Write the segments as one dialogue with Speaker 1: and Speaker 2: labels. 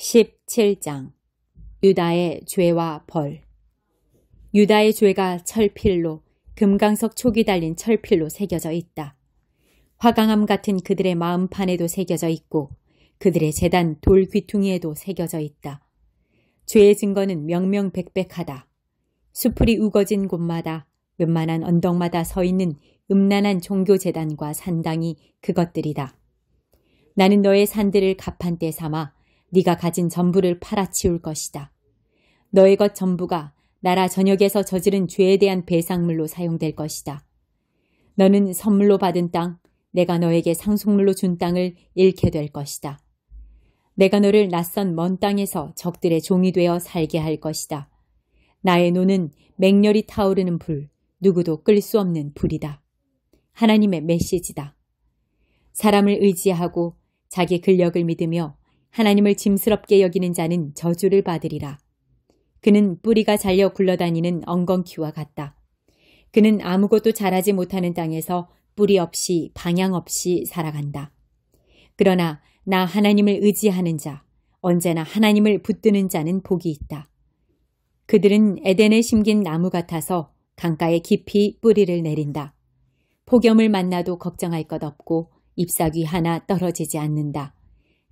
Speaker 1: 17장 유다의 죄와 벌. 유다의 죄가 철필로, 금강석 촉이 달린 철필로 새겨져 있다. 화강암 같은 그들의 마음판에도 새겨져 있고 그들의 제단 돌 귀퉁이에도 새겨져 있다. 죄의 증거는 명명백백하다. 수풀이 우거진 곳마다, 웬만한 언덕마다 서 있는 음란한 종교재단과 산당이 그것들이다. 나는 너의 산들을 갑판대 삼아 네가 가진 전부를 팔아치울 것이다. 너의 것 전부가 나라 전역에서 저지른 죄에 대한 배상물로 사용될 것이다. 너는 선물로 받은 땅, 내가 너에게 상속물로 준 땅을 잃게 될 것이다. 내가 너를 낯선 먼 땅에서 적들의 종이 되어 살게 할 것이다. 나의 노는 맹렬히 타오르는 불, 누구도 끌 수 없는 불이다. 하나님의 메시지다. 사람을 의지하고 자기 근력을 믿으며 하나님을 짐스럽게 여기는 자는 저주를 받으리라. 그는 뿌리가 잘려 굴러다니는 엉겅퀴와 같다. 그는 아무것도 자라지 못하는 땅에서 뿌리 없이 방향 없이 살아간다. 그러나 나 하나님을 의지하는 자, 언제나 하나님을 붙드는 자는 복이 있다. 그들은 에덴에 심긴 나무 같아서 강가에 깊이 뿌리를 내린다. 폭염을 만나도 걱정할 것 없고 잎사귀 하나 떨어지지 않는다.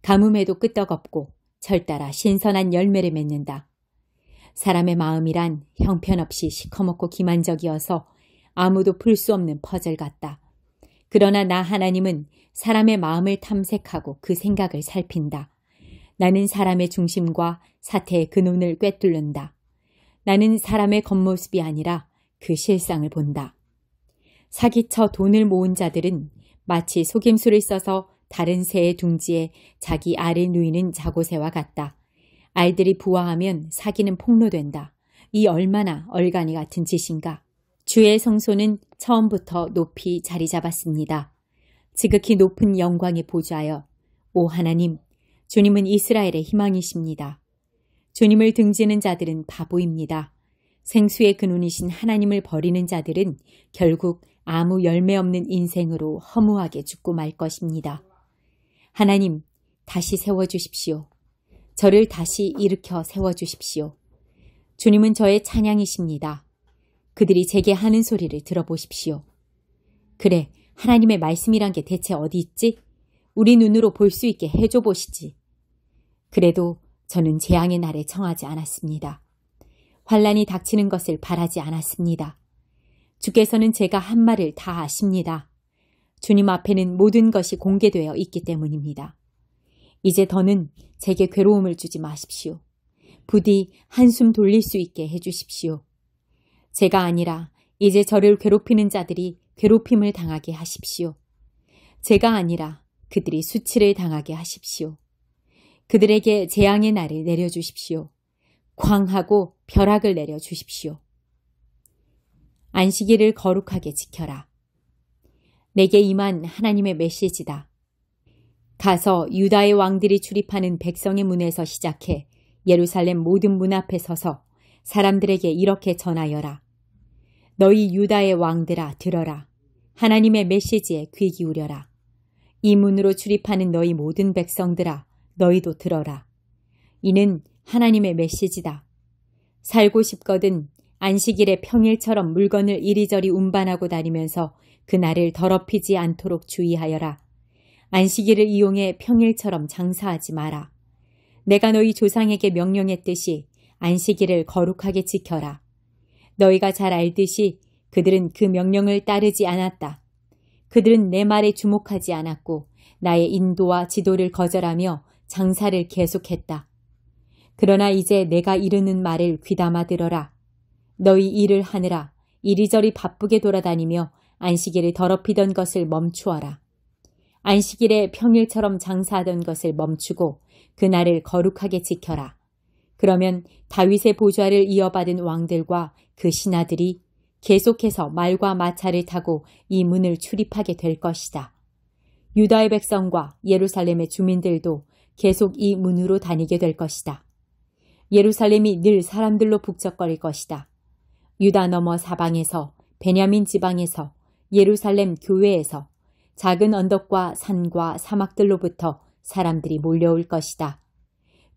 Speaker 1: 가뭄에도 끄떡없고 철따라 신선한 열매를 맺는다. 사람의 마음이란 형편없이 시커멓고 기만적이어서 아무도 풀 수 없는 퍼즐 같다. 그러나 나 하나님은 사람의 마음을 탐색하고 그 생각을 살핀다. 나는 사람의 중심과 사태의 근원을 꿰뚫는다. 나는 사람의 겉모습이 아니라 그 실상을 본다. 사기쳐 돈을 모은 자들은 마치 속임수를 써서 다른 새의 둥지에 자기 알을 누이는 자고새와 같다. 알들이 부화하면 사기는 폭로된다. 이 얼마나 얼간이 같은 짓인가. 주의 성소는 처음부터 높이 자리 잡았습니다. 지극히 높은 영광에 보좌하여 오 하나님, 주님은 이스라엘의 희망이십니다. 주님을 등지는 자들은 바보입니다. 생수의 근원이신 하나님을 버리는 자들은 결국 아무 열매 없는 인생으로 허무하게 죽고 말 것입니다. 하나님, 다시 세워주십시오. 저를 다시 일으켜 세워주십시오. 주님은 저의 찬양이십니다. 그들이 제게 하는 소리를 들어보십시오. 그래, 하나님의 말씀이란 게 대체 어디 있지? 우리 눈으로 볼 수 있게 해줘 보시지. 그래도 저는 재앙의 날에 청하지 않았습니다. 환란이 닥치는 것을 바라지 않았습니다. 주께서는 제가 한 말을 다 아십니다. 주님 앞에는 모든 것이 공개되어 있기 때문입니다. 이제 더는 제게 괴로움을 주지 마십시오. 부디 한숨 돌릴 수 있게 해주십시오. 제가 아니라 이제 저를 괴롭히는 자들이 괴롭힘을 당하게 하십시오. 제가 아니라 그들이 수치를 당하게 하십시오. 그들에게 재앙의 날을 내려주십시오. 광하고 벼락을 내려주십시오. 안식일을 거룩하게 지켜라. 내게 임한 하나님의 메시지다. 가서 유다의 왕들이 출입하는 백성의 문에서 시작해 예루살렘 모든 문 앞에 서서 사람들에게 이렇게 전하여라. 너희 유다의 왕들아 들어라. 하나님의 메시지에 귀 기울여라. 이 문으로 출입하는 너희 모든 백성들아 너희도 들어라. 이는 하나님의 메시지다. 살고 싶거든 안식일에 평일처럼 물건을 이리저리 운반하고 다니면서 그날을 더럽히지 않도록 주의하여라. 안식일을 이용해 평일처럼 장사하지 마라. 내가 너희 조상에게 명령했듯이 안식일을 거룩하게 지켜라. 너희가 잘 알듯이 그들은 그 명령을 따르지 않았다. 그들은 내 말에 주목하지 않았고 나의 인도와 지도를 거절하며 장사를 계속했다. 그러나 이제 내가 이르는 말을 귀담아 들어라. 너희 일을 하느라 이리저리 바쁘게 돌아다니며 안식일을 더럽히던 것을 멈추어라. 안식일에 평일처럼 장사하던 것을 멈추고 그날을 거룩하게 지켜라. 그러면 다윗의 보좌를 이어받은 왕들과 그 신하들이 계속해서 말과 마차를 타고 이 문을 출입하게 될 것이다. 유다의 백성과 예루살렘의 주민들도 계속 이 문으로 다니게 될 것이다. 예루살렘이 늘 사람들로 북적거릴 것이다. 유다 너머 사방에서, 베냐민 지방에서, 예루살렘 교회에서, 작은 언덕과 산과 사막들로부터 사람들이 몰려올 것이다.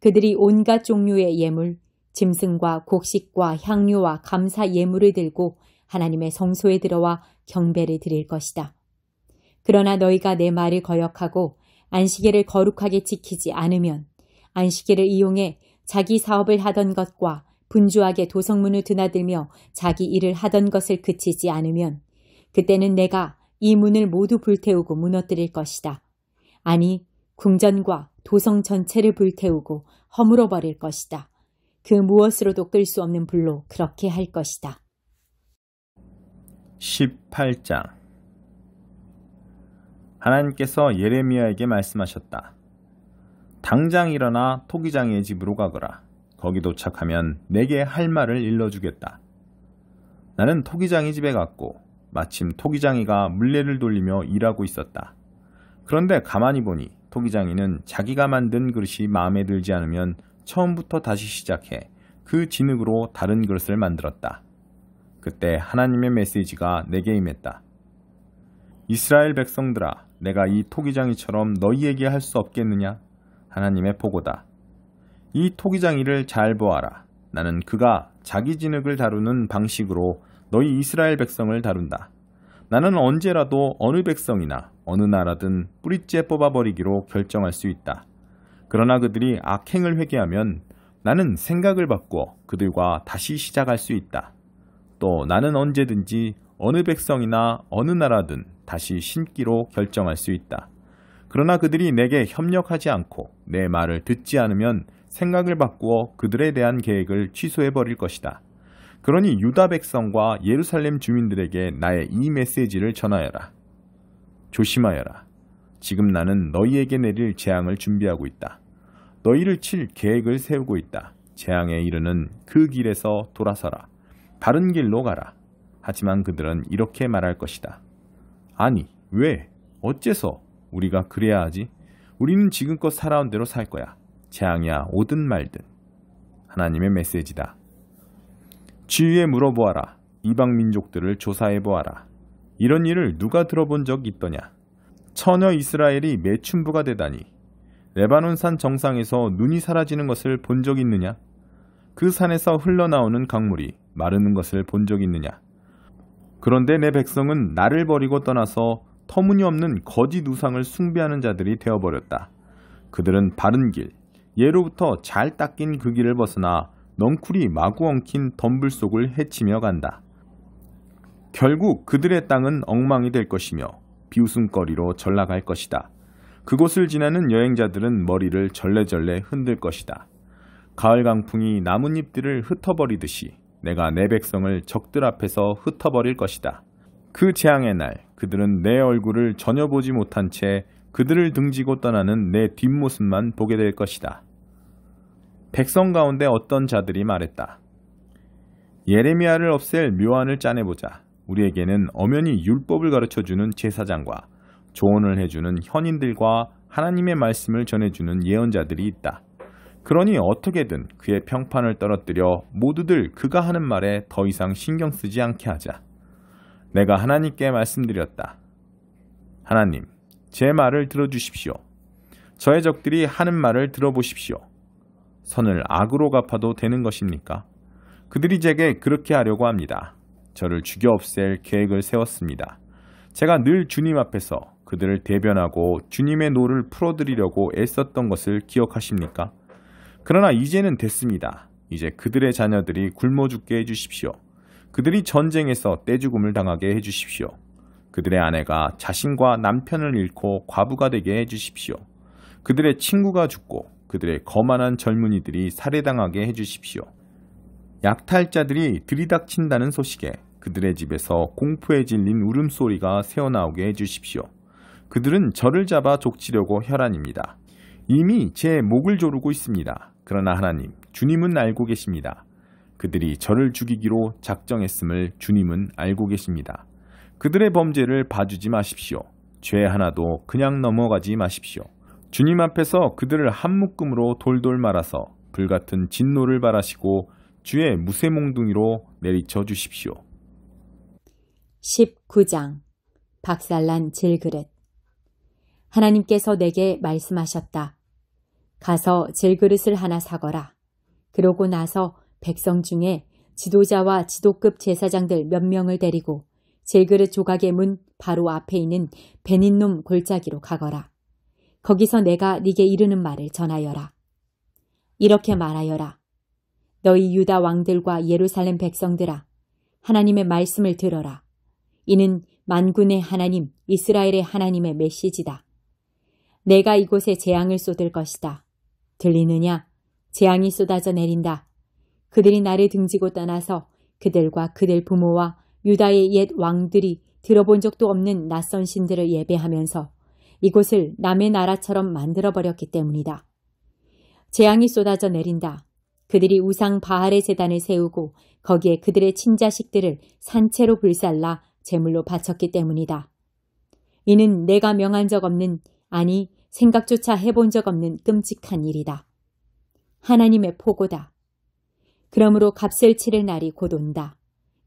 Speaker 1: 그들이 온갖 종류의 예물, 짐승과 곡식과 향료와 감사 예물을 들고 하나님의 성소에 들어와 경배를 드릴 것이다. 그러나 너희가 내 말을 거역하고 안식일을 거룩하게 지키지 않으면 안식일을 이용해 자기 사업을 하던 것과 분주하게 도성문을 드나들며 자기 일을 하던 것을 그치지 않으면 그때는 내가 이 문을 모두 불태우고 무너뜨릴 것이다. 아니, 궁전과 도성 전체를 불태우고 허물어 버릴 것이다. 그 무엇으로도 끌 수 없는 불로 그렇게 할 것이다.
Speaker 2: 18장 하나님께서 예레미야에게 말씀하셨다. 당장 일어나 토기장이의 집으로 가거라. 거기 도착하면 내게 할 말을 일러주겠다. 나는 토기장이 집에 갔고 마침 토기장이가 물레를 돌리며 일하고 있었다. 그런데 가만히 보니 토기장이는 자기가 만든 그릇이 마음에 들지 않으면 처음부터 다시 시작해 그 진흙으로 다른 그릇을 만들었다. 그때 하나님의 메시지가 내게 임했다. 이스라엘 백성들아, 내가 이 토기장이처럼 너희에게 할 수 없겠느냐? 하나님의 보고다. 이 토기장이를 잘 보아라. 나는 그가 자기 진흙을 다루는 방식으로 너희 이스라엘 백성을 다룬다. 나는 언제라도 어느 백성이나 어느 나라든 뿌리째 뽑아버리기로 결정할 수 있다. 그러나 그들이 악행을 회개하면 나는 생각을 바꾸어 그들과 다시 시작할 수 있다. 또 나는 언제든지 어느 백성이나 어느 나라든 다시 심기로 결정할 수 있다. 그러나 그들이 내게 협력하지 않고 내 말을 듣지 않으면 생각을 바꾸어 그들에 대한 계획을 취소해버릴 것이다. 그러니 유다 백성과 예루살렘 주민들에게 나의 이 메시지를 전하여라. 조심하여라. 지금 나는 너희에게 내릴 재앙을 준비하고 있다. 너희를 칠 계획을 세우고 있다. 재앙에 이르는 그 길에서 돌아서라. 바른 길로 가라. 하지만 그들은 이렇게 말할 것이다. 아니, 왜? 어째서? 우리가 그래야 하지? 우리는 지금껏 살아온 대로 살 거야. 재앙이야 오든 말든. 하나님의 메시지다. 주위에 물어보아라. 이방 민족들을 조사해보아라. 이런 일을 누가 들어본 적 있더냐? 처녀 이스라엘이 매춘부가 되다니. 레바논산 정상에서 눈이 사라지는 것을 본 적 있느냐? 그 산에서 흘러나오는 강물이 마르는 것을 본 적 있느냐? 그런데 내 백성은 나를 버리고 떠나서 터무니없는 거짓 우상을 숭배하는 자들이 되어버렸다. 그들은 바른 길, 예로부터 잘 닦인 그 길을 벗어나 넝쿨이 마구 엉킨 덤불 속을 헤치며 간다. 결국 그들의 땅은 엉망이 될 것이며 비웃음거리로 전락할 것이다. 그곳을 지나는 여행자들은 머리를 절레절레 흔들 것이다. 가을 강풍이 나뭇잎들을 흩어버리듯이 내가 내 백성을 적들 앞에서 흩어버릴 것이다. 그 재앙의 날 그들은 내 얼굴을 전혀 보지 못한 채 그들을 등지고 떠나는 내 뒷모습만 보게 될 것이다. 백성 가운데 어떤 자들이 말했다. 예레미야를 없앨 묘안을 짜내보자. 우리에게는 엄연히 율법을 가르쳐주는 제사장과 조언을 해주는 현인들과 하나님의 말씀을 전해주는 예언자들이 있다. 그러니 어떻게든 그의 평판을 떨어뜨려 모두들 그가 하는 말에 더 이상 신경 쓰지 않게 하자. 내가 하나님께 말씀드렸다. 하나님, 제 말을 들어주십시오. 저의 적들이 하는 말을 들어보십시오. 선을 악으로 갚아도 되는 것입니까? 그들이 제게 그렇게 하려고 합니다. 저를 죽여 없앨 계획을 세웠습니다. 제가 늘 주님 앞에서 그들을 대변하고 주님의 노를 풀어드리려고 애썼던 것을 기억하십니까? 그러나 이제는 됐습니다. 이제 그들의 자녀들이 굶어 죽게 해주십시오. 그들이 전쟁에서 떼죽음을 당하게 해주십시오. 그들의 아내가 자신과 남편을 잃고 과부가 되게 해주십시오. 그들의 친구가 죽고 그들의 거만한 젊은이들이 살해당하게 해주십시오. 약탈자들이 들이닥친다는 소식에 그들의 집에서 공포에 질린 울음소리가 새어나오게 해주십시오. 그들은 저를 잡아 족치려고 혈안입니다. 이미 제 목을 조르고 있습니다. 그러나 하나님, 주님은 알고 계십니다. 그들이 저를 죽이기로 작정했음을 주님은 알고 계십니다. 그들의 범죄를 봐주지 마십시오. 죄 하나도 그냥 넘어가지 마십시오. 주님 앞에서 그들을 한 묶음으로 돌돌 말아서 불같은 진노를 발하시고 주의 무쇠몽둥이로 내리쳐 주십시오.
Speaker 1: 19장 박살난 질그릇. 하나님께서 내게 말씀하셨다. 가서 질그릇을 하나 사거라. 그러고 나서 백성 중에 지도자와 지도급 제사장들 몇 명을 데리고 질그릇 조각의 문 바로 앞에 있는 베닌놈 골짜기로 가거라. 거기서 내가 네게 이르는 말을 전하여라. 이렇게 말하여라. 너희 유다 왕들과 예루살렘 백성들아, 하나님의 말씀을 들어라. 이는 만군의 하나님, 이스라엘의 하나님의 메시지다. 내가 이곳에 재앙을 쏟을 것이다. 들리느냐? 재앙이 쏟아져 내린다. 그들이 나를 등지고 떠나서 그들과 그들 부모와 유다의 옛 왕들이 들어본 적도 없는 낯선 신들을 예배하면서 이곳을 남의 나라처럼 만들어버렸기 때문이다. 재앙이 쏟아져 내린다. 그들이 우상 바알의 제단을 세우고 거기에 그들의 친자식들을 산채로 불살라 제물로 바쳤기 때문이다. 이는 내가 명한 적 없는, 아니 생각조차 해본 적 없는 끔찍한 일이다. 하나님의 포고다. 그러므로 값을 치를 날이 곧 온다.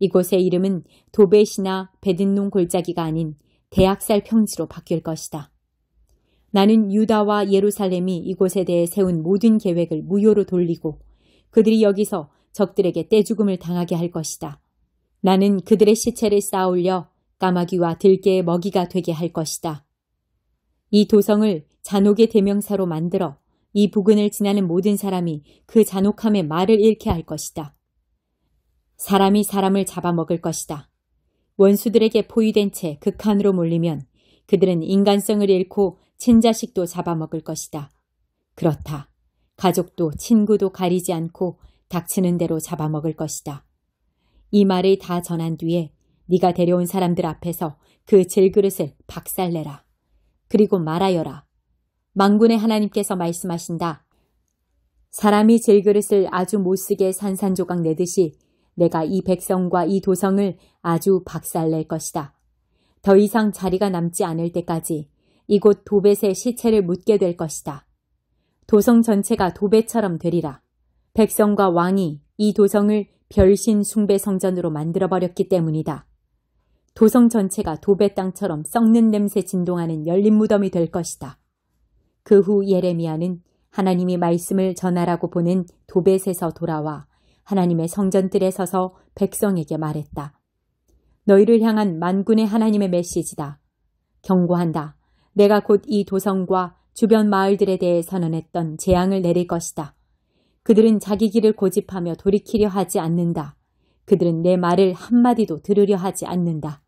Speaker 1: 이곳의 이름은 도벳이나 베든논 골짜기가 아닌 대학살 평지로 바뀔 것이다. 나는 유다와 예루살렘이 이곳에 대해 세운 모든 계획을 무효로 돌리고 그들이 여기서 적들에게 떼죽음을 당하게 할 것이다. 나는 그들의 시체를 쌓아올려 까마귀와 들개의 먹이가 되게 할 것이다. 이 도성을 잔혹의 대명사로 만들어 이 부근을 지나는 모든 사람이 그 잔혹함에 말을 잃게 할 것이다. 사람이 사람을 잡아먹을 것이다. 원수들에게 포위된 채 극한으로 몰리면 그들은 인간성을 잃고 친자식도 잡아먹을 것이다. 그렇다. 가족도 친구도 가리지 않고 닥치는 대로 잡아먹을 것이다. 이 말을 다 전한 뒤에 네가 데려온 사람들 앞에서 그 질그릇을 박살내라. 그리고 말하여라. 만군의 하나님께서 말씀하신다. 사람이 질그릇을 아주 못쓰게 산산조각 내듯이 내가 이 백성과 이 도성을 아주 박살낼 것이다. 더 이상 자리가 남지 않을 때까지 이곳 도벳의 시체를 묻게 될 것이다. 도성 전체가 도벳처럼 되리라. 백성과 왕이 이 도성을 별신 숭배 성전으로 만들어버렸기 때문이다. 도성 전체가 도벳 땅처럼 썩는 냄새 진동하는 열린 무덤이 될 것이다. 그 후 예레미야는 하나님이 말씀을 전하라고 보낸 도벳에서 돌아와 하나님의 성전뜰에 서서 백성에게 말했다. 너희를 향한 만군의 하나님의 메시지다. 경고한다. 내가 곧 이 도성과 주변 마을들에 대해 선언했던 재앙을 내릴 것이다. 그들은 자기 길을 고집하며 돌이키려 하지 않는다. 그들은 내 말을 한마디도 들으려 하지 않는다.